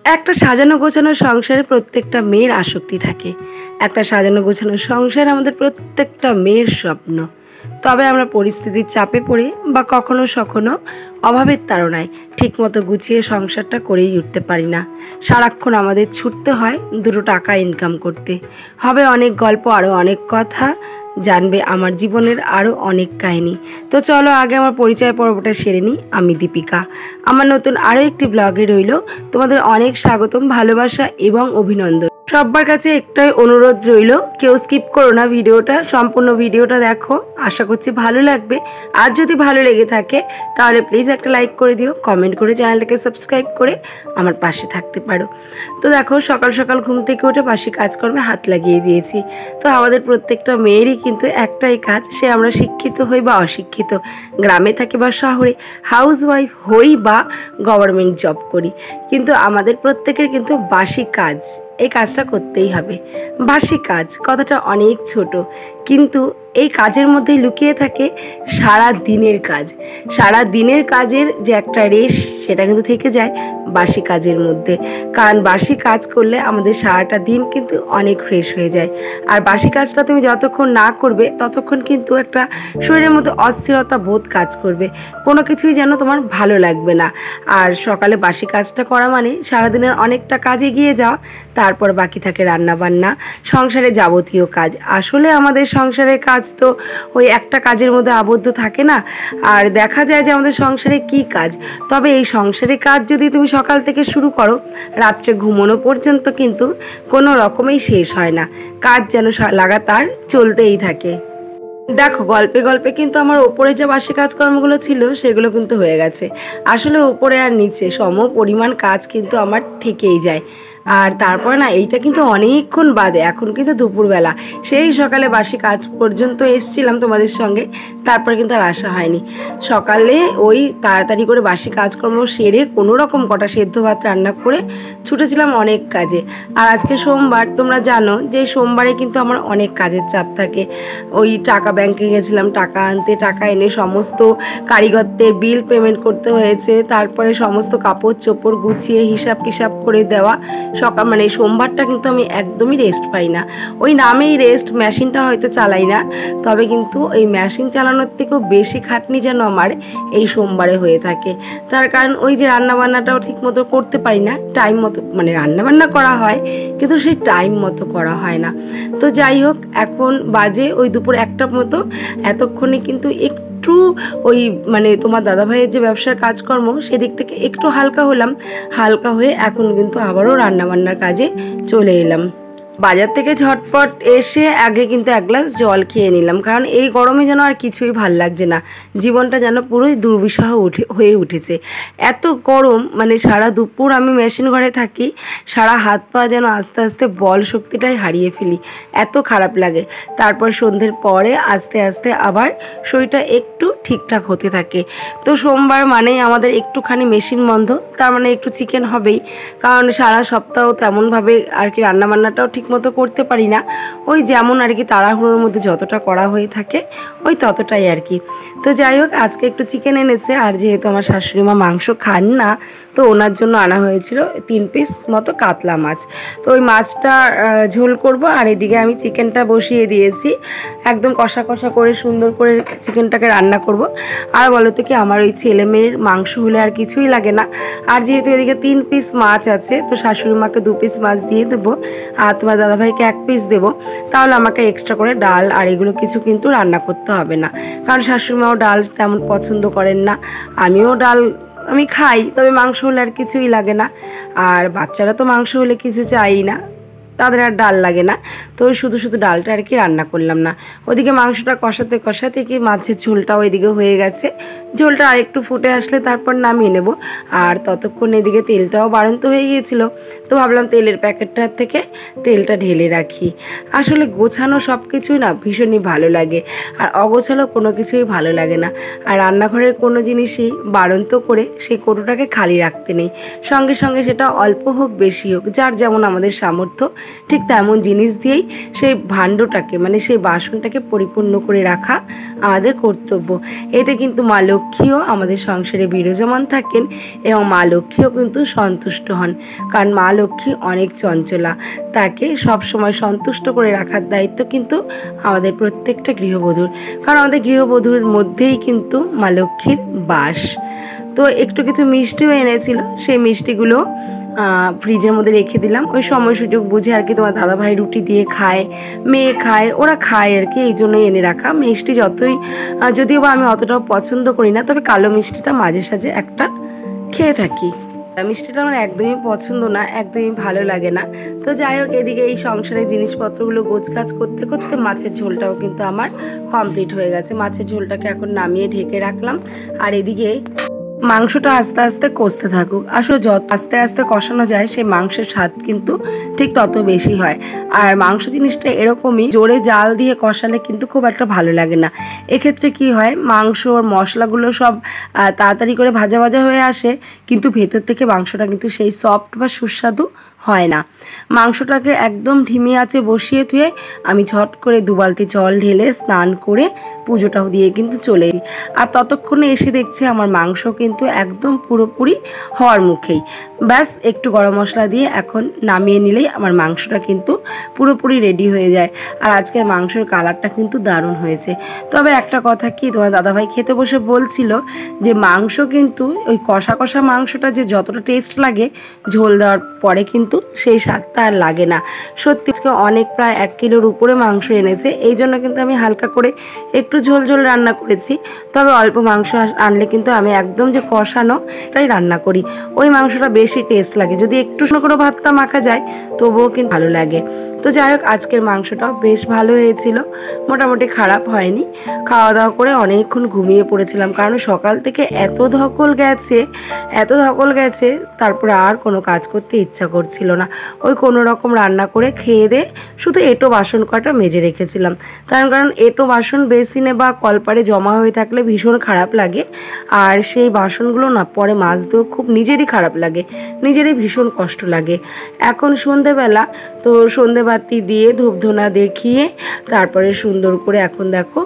একটা সাজানো গোছানো সংসারে প্রত্যেকটা মেয়ের আসক্তি থাকে। একটা সাজানো গোছানো সংসার আমাদের প্রত্যেকটা মেয়ের স্বপ্ন। তবে আমরা পরিস্থিতির চাপে পড়ে বা কখনো সখনো অভাবের তাড়নায় ঠিকমতো গুছিয়ে সংসারটা করেই উঠতে পারি না। সারাক্ষণ আমাদের ছুটতে হয় দুটো টাকা ইনকাম করতে। হবে অনেক গল্প, আরও অনেক কথা, জানবে আমার জীবনের আরও অনেক কাহিনী। তো চলো আগে আমার পরিচয় পর্বটা সেরে নিই। আমি দীপিকা। আমার নতুন আরও একটি ব্লগে রইল তোমাদের অনেক স্বাগতম, ভালোবাসা এবং অভিনন্দন। সবার কাছে একটাই অনুরোধ রইল, কেউ স্কিপ করো না ভিডিওটা, সম্পূর্ণ ভিডিওটা দেখো, আশা করছি ভালো লাগবে। আর যদি ভালো লেগে থাকে তাহলে প্লিজ একটা লাইক করে দিও, কমেন্ট করে চ্যানেলটাকে সাবস্ক্রাইব করে আমার পাশে থাকতে পারো। তো দেখো, সকাল সকাল ঘুম থেকে উঠে বাসি কাজকর্মে হাত লাগিয়ে দিয়েছি। তো আমাদের প্রত্যেকটা মেয়েরই কিন্তু একটাই কাজ, সে আমরা শিক্ষিত হই বা অশিক্ষিত, গ্রামে থাকি বা শহরে, হাউসওয়াইফ হই বা গভর্নমেন্ট জব করি, কিন্তু আমাদের প্রত্যেকের কিন্তু বাসি কাজ, এই কাজটা করতেই হবে। বাসি কাজ কথাটা অনেক ছোট, কিন্তু এই কাজের মধ্যেই লুকিয়ে থাকে সারা দিনের কাজ। সারা দিনের কাজের যে একটা রেশ, সেটা কিন্তু থেকে যায় বাসি কাজের মধ্যে। কারণ বাসি কাজ করলে আমাদের সারাটা দিন কিন্তু অনেক ফ্রেশ হয়ে যায়। আর বাসি কাজটা তুমি যতক্ষণ না করবে ততক্ষণ কিন্তু একটা শরীরের মধ্যে অস্থিরতা বোধ কাজ করবে, কোনো কিছুই যেন তোমার ভালো লাগবে না। আর সকালে বাসি কাজটা করা মানে সারাদিনের অনেকটা কাজ এগিয়ে যাওয়া, তারপর বাকি থাকে রান্না বান্না, সংসারে যাবতীয় কাজ। আসলে আমাদের সংসারের কাজ তো ওই একটা কাজের মধ্যে আবদ্ধ থাকে না। আর দেখা যায় যে আমাদের সংসারে কি কাজ, তবে এই সংসারের কাজ যদি তুমি সকাল থেকে শুরু করো, রাত্রে ঘুমানো পর্যন্ত কিন্তু কোনো রকমেই শেষ হয় না। কাজ যেন লাগাতার চলতেই থাকে। দেখো, গল্পে গল্পে কিন্তু আমার ওপরে যে বাসি কাজকর্মগুলো ছিল সেগুলো কিন্তু হয়ে গেছে। আসলে ওপরে আর নিচে সম পরিমাণ কাজ কিন্তু আমার থেকেই যায়। আর তারপর না, এইটা কিন্তু অনেকক্ষণ বাদে, এখন কিন্তু দুপুরবেলা, সেই সকালে বাসি কাজ পর্যন্ত এসছিলাম তোমাদের সঙ্গে, তারপর কিন্তু আর আসা হয়নি। সকালে ওই তাড়াতাড়ি করে বাসি কাজকর্ম সেরে কোনো রকম কটা সেদ্ধ ভাত রান্না করে ছুটেছিলাম অনেক কাজে। আর আজকে সোমবার, তোমরা জানো যে সোমবারে কিন্তু আমার অনেক কাজের চাপ থাকে। ওই টাকা ব্যাংকে গেছিলাম টাকা আনতে, টাকা এনে সমস্ত কারিগরদের বিল পেমেন্ট করতে হয়েছে, তারপরে সমস্ত কাপড় চোপড় গুছিয়ে হিসাব টিসাব করে দেওয়া। সকাল মানে সোমবারটা কিন্তু আমি একদমই রেস্ট পাই না। ওই নামেই রেস্ট, মেশিনটা হয়তো চালাই না, তবে কিন্তু এই মেশিন চালানোর থেকেও বেশি খাটনি যেন আমার এই সোমবারে হয়ে থাকে। তার কারণ ওই যে রান্নাবান্নাটাও ঠিক মতো করতে পারি না টাইম মতো, মানে রান্নাবান্না করা হয় কিন্তু সেই টাইম মতো করা হয় না। তো যাই হোক, এখন বাজে ওই দুপুর 1টার মতো। এতক্ষণে কিন্তু একটু ওই মানে তোমার দাদাভাইয়ের যে ব্যবসার কাজকর্ম, সেদিক থেকে একটু হালকা হলাম। হালকা হয়ে এখন কিন্তু আবারও রান্নাবান্নার কাজে চলে এলাম। বাজার থেকে ঝটপট এসে আগে কিন্তু এক গ্লাস জল খেয়ে নিলাম, কারণ এই গরমে যেন আর কিছুই ভাল লাগছে না। জীবনটা যেন পুরোই দুর্বিষহ হয়ে উঠেছে। এত গরম, মানে সারা দুপুর আমি মেশিন ঘরে থাকি, সারা হাত পা যেন আস্তে আস্তে বল শক্তিটাই হারিয়ে ফেলি, এত খারাপ লাগে। তারপর সন্ধ্যের পরে আস্তে আস্তে আবার শরীরটা একটু ঠিকঠাক হতে থাকে। তো সোমবার মানেই আমাদের একটুখানি মেশিন বন্ধ, তার মানে একটু চিকেন হবেই, কারণ সারা সপ্তাহ তেমনভাবে আর কি রান্নাবান্নাটাও ঠিক মতো করতে পারি না। ওই যেমন আর কি তাড়াহুড়োর মধ্যে যতটা করা হয়ে থাকে ওই ততটাই আর কি। তো যাই হোক, আজকে একটু চিকেন এনেছে, আর যেহেতু আমার শাশুড়ি মা মাংস খান না, তো ওনার জন্য আনা হয়েছিল 3 পিস মতো কাতলা মাছ। তো ওই মাছটা ঝোল করব, আর এদিকে আমি চিকেনটা বসিয়ে দিয়েছি, একদম কষা কষা করে সুন্দর করে চিকেনটাকে রান্না করব। আর বলো তো কি, আমার ওই ছেলে মেয়ের মাংস হলে আর কিছুই লাগে না। আর যেহেতু এদিকে 3 পিস মাছ আছে, তো শাশুড়ি মাকে 2 পিস মাছ দিয়ে দেবো, আর তোমার দাদাভাইকে 1 পিস দেবো। তাহলে আমাকে এক্সট্রা করে ডাল আর এগুলো কিছু কিন্তু রান্না করতে হবে না, কারণ শাশুড়ি মাও ডাল তেমন পছন্দ করেন না। আমিও ডাল আমি খাই, তবে মাংস হলে আর কিছুই লাগে না। আর বাচ্চারা তো মাংস হলে কিছু চাই না, তাদের আর ডাল লাগে না। তো শুধু শুধু ডালটা আর কি রান্না করলাম না। ওইদিকে মাংসটা কষাতে কষাতে কি মাছের ঝোলটাও ওইদিকে হয়ে গেছে। ঝোলটা আরেকটু ফুটে আসলে তারপর নামিয়ে নেব। আর ততক্ষণ এদিকে তেলটাও বাড়ন্ত হয়ে গিয়েছিল, তো ভাবলাম তেলের প্যাকেটটার থেকে তেলটা ঢেলে রাখি। আসলে গোছানো সব কিছুই না ভীষণই ভালো লাগে, আর অগোছালো কোনো কিছুই ভালো লাগে না। আর রান্নাঘরের কোনো জিনিসই বাড়ন্ত করে সেই কৌটোটাকে খালি রাখতে নেই, সঙ্গে সঙ্গে সেটা অল্প হোক বেশি হোক, যার যেমন আমাদের সামর্থ্য ঠিক তেমন জিনিস দিয়েই সেই ভাণ্ডটাকে মানে সেই বাসনটাকে পরিপূর্ণ করে রাখা আমাদের কর্তব্য। এতে কিন্তু মা লক্ষ্মীও আমাদের সংসারে বিরাজমান থাকেন এবং মা লক্ষ্মীও কিন্তু সন্তুষ্ট হন, কারণ মা লক্ষ্মী অনেক চঞ্চলা, তাকে সবসময় সন্তুষ্ট করে রাখার দায়িত্ব কিন্তু আমাদের প্রত্যেকটা গৃহবধূর, কারণ আমাদের গৃহবধূর মধ্যেই কিন্তু মা লক্ষ্মীর বাস। তো একটু কিছু মিষ্টিও এনেছিল, সেই মিষ্টিগুলো ফ্রিজের মধ্যে রেখে দিলাম। ওই সময় সুযোগ বুঝে আর কি তোমার দাদাভাই রুটি দিয়ে খায়, মেয়ে খায়, ওরা খায় আর কি, এই জন্যই এনে রাখা। মিষ্টি যতই যদিও বা আমি অতটাও পছন্দ করি না, তবে কালো মিষ্টিটা মাঝে সাঝে একটা খেয়ে থাকি। মিষ্টিটা আমার একদমই পছন্দ না, একদমই ভালো লাগে না। তো যাই হোক, এদিকে এই সংসারের জিনিসপত্রগুলো গোছগাছ করতে করতে মাছের ঝোলটাও কিন্তু আমার কমপ্লিট হয়ে গেছে। মাছের ঝোলটাকে এখন নামিয়ে ঢেকে রাখলাম। আর এদিকে মাংসটা আস্তে আস্তে কষতে থাকুক। আসলে যত আস্তে আস্তে কষানো যায় সেই মাংসের স্বাদ কিন্তু ঠিক তত বেশি হয়। আর মাংস জিনিসটা এরকমই, জোরে জাল দিয়ে কষালে কিন্তু খুব একটা ভালো লাগে না। এক্ষেত্রে কি হয়, মাংসর মশলাগুলো সব তাড়াতাড়ি করে ভাজা ভাজা হয়ে আসে, কিন্তু ভেতর থেকে মাংসটা কিন্তু সেই সফট বা সুস্বাদু হয় না। মাংসটাকে একদম ধিমি আঁচে বসিয়ে ধুয়ে আমি ঝট করে 2 বালতি জল ঢেলে স্নান করে পুজোটাও দিয়ে কিন্তু চলে যাই। আর ততক্ষণে এসে দেখছি আমার মাংস কিন্তু একদম পুরোপুরি হওয়ার মুখেই। ব্যাস একটু গরম মশলা দিয়ে এখন নামিয়ে নিলেই আমার মাংসটা কিন্তু পুরোপুরি রেডি হয়ে যায়। আর আজকের মাংসের কালারটা কিন্তু দারুণ হয়েছে। তবে একটা কথা কি, তোমার দাদাভাই খেতে বসে বলছিল যে মাংস কিন্তু ওই কষা কষা মাংসটা যে যতটা টেস্ট লাগে, ঝোল দেওয়ার পরে কিন্তু সেই স্বাদটা আর লাগে না। সত্যি আজকে অনেক, প্রায় 1 কিলোর উপরে মাংস এনেছে, এই জন্য কিন্তু আমি হালকা করে একটু ঝোল ঝোল রান্না করেছি। তবে অল্প মাংস আনলে কিন্তু আমি একদম যে কষানো তাই রান্না করি, ওই মাংসটা বেশি টেস্ট লাগে। যদি একটু করে ভাতটা মাখা যায় তবুও কিন্তু ভালো লাগে। তো যাই হোক, আজকের মাংসটাও বেশ ভালো হয়েছিল, মোটামুটি খারাপ হয়নি। খাওয়া দাওয়া করে অনেকক্ষণ ঘুমিয়ে পড়েছিলাম, কারণ সকাল থেকে এত ধকল গেছে, তারপরে আর কোনো কাজ করতে ইচ্ছা করছিল না। ওই কোনো রকম রান্না করে খেয়ে দিয়ে শুধু এঁটো বাসন কটা মেজে রেখেছিলাম। কারণ এঁটো বাসন বেসিনে বা কলপারে জমা হয়ে থাকলে ভীষণ খারাপ লাগে, আর সেই বাসনগুলো না পরে মাজতেও খুব নিজেরই খারাপ লাগে, নিজেরই ভীষণ কষ্ট লাগে। এখন সন্ধেবেলা, তো সন্ধেবাতি দিয়ে ধূপধুনা দেখিয়ে তারপরে সুন্দর করে এখন দেখো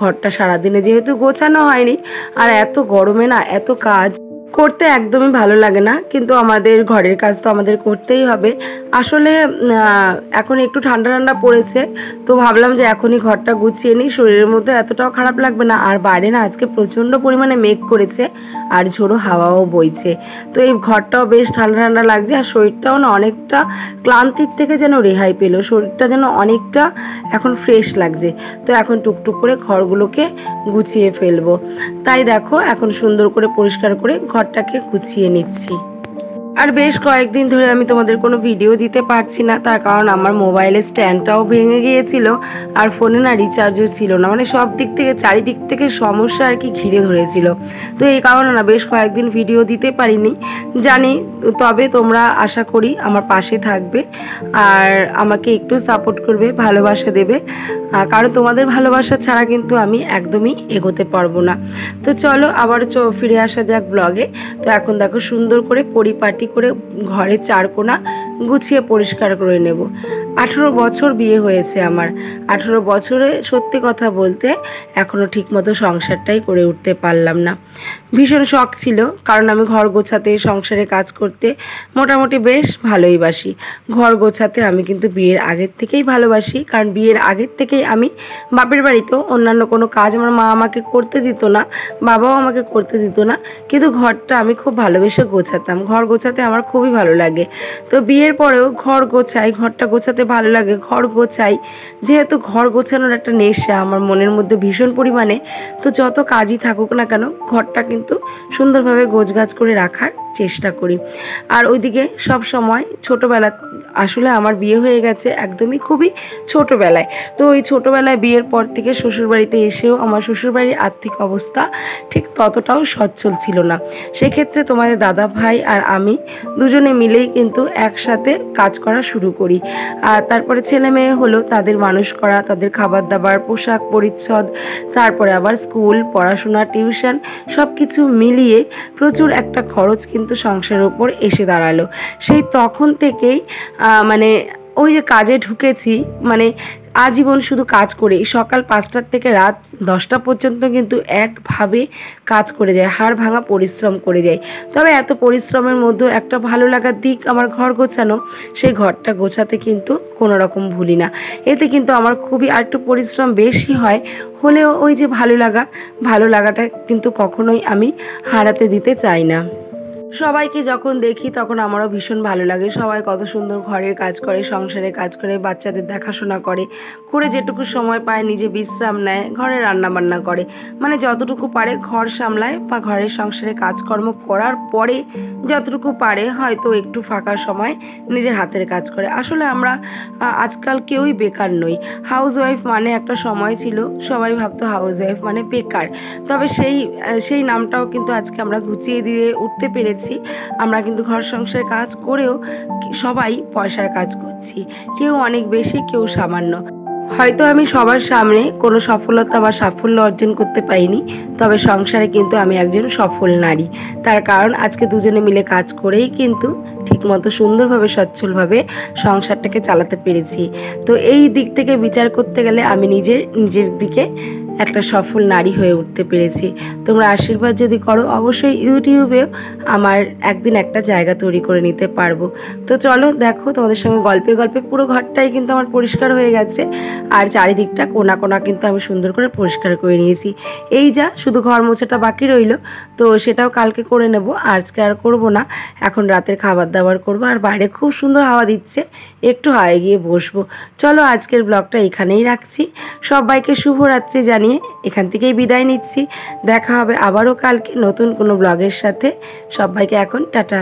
ঘরটা সারাদিনে যেহেতু গোছানো হয়নি, আর এত গরমে না এত কাজ করতে একদমই ভালো লাগে না, কিন্তু আমাদের ঘরের কাজ তো আমাদের করতেই হবে। আসলে এখন একটু ঠান্ডা ঠান্ডা পড়েছে, তো ভাবলাম যে এখনই ঘরটা গুছিয়ে নিই, শরীরের মধ্যে এতটাও খারাপ লাগবে না। আর বাইরে না আজকে প্রচণ্ড পরিমাণে মেঘ করেছে আর ঝোড়ো হাওয়াও বইছে, তো এই ঘরটাও বেশ ঠান্ডা ঠান্ডা লাগছে। আর শরীরটাও না অনেকটা ক্লান্তির থেকে যেন রেহাই পেলো, শরীরটা যেন অনেকটা এখন ফ্রেশ লাগছে। তো এখন টুকটুক করে ঘরগুলোকে গুছিয়ে ফেলবো। তাই দেখো এখন সুন্দর করে পরিষ্কার করে ঘরটাকে গুছিয়ে নিচ্ছি। আর বেশ কয়েকদিন ধরে আমি তোমাদের কোনো ভিডিও দিতে পারছি না, তার কারণ আমার মোবাইলের স্ট্যান্ডটাও ভেঙে গিয়েছিল, আর ফোনে না রিচার্জও ছিল না, মানে সব দিক থেকে চারিদিক থেকে সমস্যা আর কি ঘিরে ধরেছিল। তো এই কারণে না বেশ কয়েকদিন ভিডিও দিতে পারিনি জানি। তবে তোমরা আশা করি আমার পাশে থাকবে আর আমাকে একটু সাপোর্ট করবে, ভালোবাসা দেবে, কারণ তোমাদের ভালোবাসা ছাড়া কিন্তু আমি একদমই এগোতে পারবো না। তো চলো আবার ফিরে আসা যাক ব্লগে। তো এখন দেখো সুন্দর করে পরিপাটি করে ঘরের 4 কোণা গুছিয়ে পরিষ্কার করে নেব। 18 বছর বিয়ে হয়েছে আমার, 18 বছরে সত্যি কথা বলতে এখনও ঠিকমতো সংসারটাই করে উঠতে পারলাম না। ভীষণ শখ ছিল, কারণ আমি ঘর গোছাতে, সংসারে কাজ করতে মোটামুটি বেশ ভালোই বাসি। ঘর গোছাতে আমি কিন্তু বিয়ের আগের থেকেই ভালোবাসি, কারণ বিয়ের আগের থেকেই আমি বাপের বাড়িতেও অন্যান্য কোনো কাজ আমার মা আমাকে করতে দিত না, বাবাও আমাকে করতে দিত না, কিন্তু ঘরটা আমি খুব ভালোবেসে গোছাতাম। ঘর গোছাতে আমার খুবই ভালো লাগে। তো বিয়ের পরেও ঘর গোছাই, ঘরটা গোছাতে ভালো লাগে, ঘর গোছাই, যেহেতু ঘর গোছানোর একটা নেশা আমার মনের মধ্যে ভীষণ পরিমাণে। তো যত কাজই থাকুক না কেন, ঘরটা কিন্তু সুন্দরভাবে গোছগাছ করে রাখার চেষ্টা করি। আর ওইদিকে সব সময় ছোটোবেলা, আসলে আমার বিয়ে হয়ে গেছে একদমই খুবই ছোটোবেলায়। তো ওই ছোটোবেলায় বিয়ের পর থেকে শ্বশুরবাড়িতে এসেও আমার শ্বশুরবাড়ির আর্থিক অবস্থা ঠিক ততটাও সচ্ছল ছিল না। সেক্ষেত্রে তোমাদের দাদা ভাই আর আমি দুজনে মিলেই কিন্তু একসাথে কাজ করা শুরু করি। আর তারপরে ছেলে মেয়ে হলো, তাদের মানুষ করা, তাদের খাবার দাবার, পোশাক পরিচ্ছদ, তারপরে আবার স্কুল, পড়াশোনা, টিউশন সব কিছু মিলিয়ে প্রচুর একটা খরচ কিন্তু সংসারের ওপর এসে দাঁড়ালো। সেই তখন থেকেই মানে ওই যে কাজে ঢুকেছি, মানে আজীবন শুধু কাজ করে সকাল 5টার থেকে রাত 10টা পর্যন্ত কিন্তু একভাবে কাজ করে যায়, হাড় ভাঙা পরিশ্রম করে যায়। তবে এত পরিশ্রমের মধ্যেও একটা ভালো লাগার দিক আমার ঘর গোছানো, সেই ঘরটা গোছাতে কিন্তু কোনো রকম ভুলি না। এতে কিন্তু আমার খুবই আর একটু পরিশ্রম বেশি হয়, হলেও ওই যে ভালো লাগাটা কিন্তু কখনোই আমি হারাতে দিতে চাই না। সবাইকে যখন দেখি তখন আমারও ভীষণ ভালো লাগে। সবাই কত সুন্দর ঘরের কাজ করে, সংসারের কাজ করে, বাচ্চাদের দেখাশোনা করে, করে যেটুকু সময় পায় নিজে বিশ্রাম নেয়, ঘরে রান্নাবান্না করে, মানে যতটুকু পারে ঘর সামলায় বা ঘরের সংসারে কাজকর্ম করার পরে যতটুকু পারে হয়তো একটু ফাঁকা সময় নিজের হাতের কাজ করে। আসলে আমরা আজকাল কেউই বেকার নই। হাউস ওয়াইফ মানে একটা সময় ছিল সবাই ভাবতো হাউস ওয়াইফ মানে বেকার, তবে সেই নামটাও কিন্তু আজকে আমরা ঘুচিয়ে দিয়ে উঠতে পেরেছি। আমরা কিন্তু ঘর সংসারের কাজ করেও সবাই পয়সার কাজ করছি, কেউ অনেক বেশি, কেউ সামান্য। হয়তো আমি সবার সামনে কোনো সফলতা বা সাফল্য অর্জন করতে পারিনি, তবে সংসারে কিন্তু আমি একজন সফল নারী। তার কারণ আজকে দুজনে মিলে কাজ করেই কিন্তু ঠিকমতো সুন্দরভাবে সচ্ছলভাবে সংসারটাকে চালাতে পেরেছি। তো এই দিক থেকে বিচার করতে গেলে আমি নিজের দিকে একটা সফল নারী হয়ে উঠতে পেরেছি। তোমরা আশীর্বাদ যদি করো অবশ্যই ইউটিউবেও আমার একদিন একটা জায়গা তৈরি করে নিতে পারবো। তো চলো দেখো, তোমাদের সঙ্গে গল্পে গল্পে পুরো ঘরটাই কিন্তু আমার পরিষ্কার হয়ে গেছে, আর চারিদিকটা কোনা কোনা কিন্তু আমি সুন্দর করে পরিষ্কার করে নিয়েছি। এই যা শুধু ঘর মোছাটা বাকি রইল, তো সেটাও কালকে করে নেব, আজকে আর করব না। এখন রাতের খাবার দাবার করব, আর বাইরে খুব সুন্দর হাওয়া দিচ্ছে, একটু হাওয়ায় গিয়ে বসবো। চলো আজকের ব্লগটা এখানেই রাখছি। সবাইকে শুভরাত্রি জানিয়ে এখান থেকেই বিদায় নিচ্ছি। দেখা হবে আবারও কালকে নতুন কোনো ব্লগের সাথে। সবাইকে এখন টাটা।